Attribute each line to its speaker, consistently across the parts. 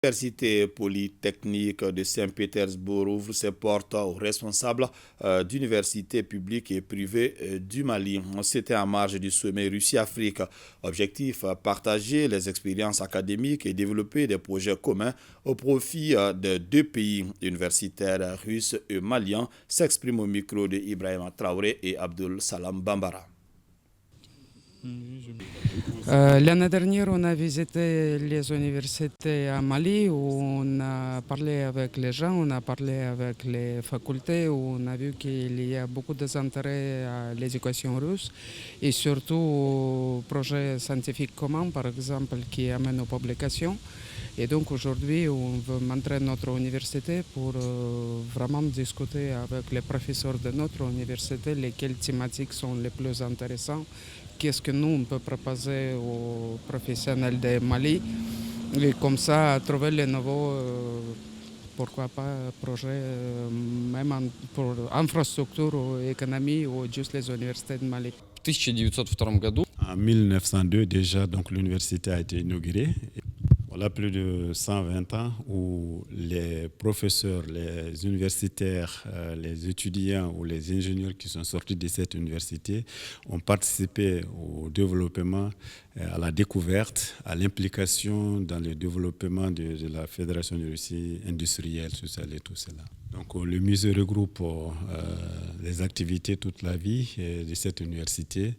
Speaker 1: L'Université polytechnique de Saint-Pétersbourg ouvre ses portes aux responsables d'universités publiques et privées du Mali. C'était en marge du sommet Russie-Afrique. Objectif, partager les expériences académiques et développer des projets communs au profit des deux pays. Universitaires russes et maliens s'expriment au micro de Ibrahima Traoré et Abdul Salam Bambara.
Speaker 2: L'année dernière, on a visité les universités à Mali où on a parlé avec les gens, on a parlé avec les facultés, où on a vu qu'il y a beaucoup d'intérêt à l'éducation russe et surtout aux projets scientifiques communs, par exemple, qui amènent aux publications. Et donc aujourd'hui, on veut montrer notre université pour vraiment discuter avec les professeurs de notre université lesquelles thématiques sont les plus intéressantes. Qu'est-ce que nous, on peut proposer aux professionnels de Mali et comme ça, trouver les nouveaux, pourquoi pas, projets, même pour infrastructure ou économie ou juste les universités de Mali.
Speaker 3: En 1902, déjà, donc, l'université a été inaugurée. Voilà plus de 120 ans où les professeurs, les universitaires, les étudiants ou les ingénieurs qui sont sortis de cette université ont participé au développement, à la découverte, à l'implication dans le développement de la Fédération de Russie industrielle, sociale et tout cela. Donc le musée regroupe les activités toute la vie de cette université.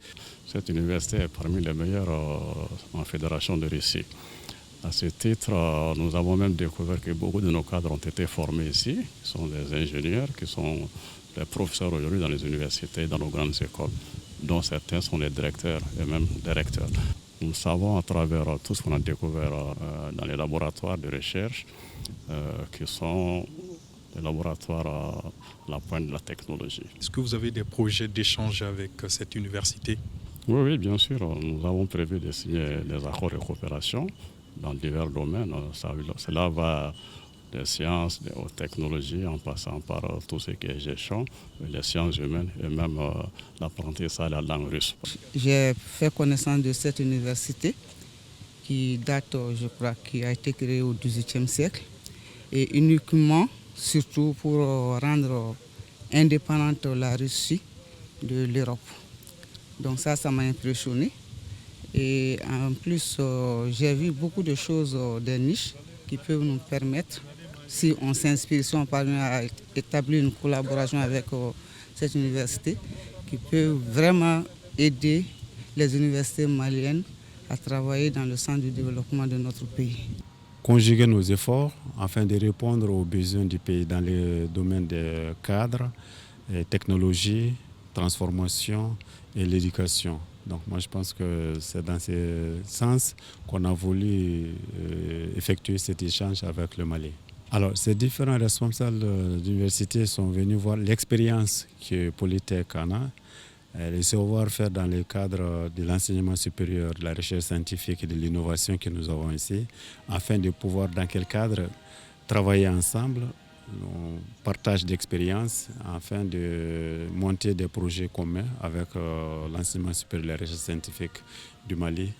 Speaker 4: Cette université est parmi les meilleures en Fédération de Russie. À ce titre, nous avons même découvert que beaucoup de nos cadres ont été formés ici, qui sont des ingénieurs, qui sont des professeurs aujourd'hui dans les universités, dans nos grandes écoles, dont certains sont les directeurs et même des recteurs. Nous savons à travers tout ce qu'on a découvert dans les laboratoires de recherche, qui sont des laboratoires à la pointe de la technologie.
Speaker 5: Est-ce que vous avez des projets d'échange avec cette université?
Speaker 4: Oui, bien sûr. Nous avons prévu de signer des accords de coopération dans divers domaines. Cela va des sciences, des hautes technologies, en passant par tout ce qui est gestion, les sciences humaines et même l'apprentissage de la langue russe.
Speaker 6: J'ai fait connaissance de cette université qui date, je crois, qui a été créée au XVIIIe siècle et uniquement, surtout pour rendre indépendante la Russie de l'Europe. Donc ça m'a impressionné. Et en plus, j'ai vu beaucoup de choses, des niches qui peuvent nous permettre, si on s'inspire, si on parvient à établir une collaboration avec cette université, qui peut vraiment aider les universités maliennes à travailler dans le sens du développement de notre pays.
Speaker 3: Conjuguer nos efforts afin de répondre aux besoins du pays dans le domaine des cadres, technologie, transformation et l'éducation. Donc moi je pense que c'est dans ce sens qu'on a voulu effectuer cet échange avec le Mali. Alors ces différents responsables d'université sont venus voir l'expérience que Polytech en a, les savoir-faire dans le cadre de l'enseignement supérieur, de la recherche scientifique et de l'innovation que nous avons ici, afin de pouvoir dans quel cadre travailler ensemble, partage d'expériences afin de monter des projets communs avec l'enseignement supérieur de la recherche scientifique du Mali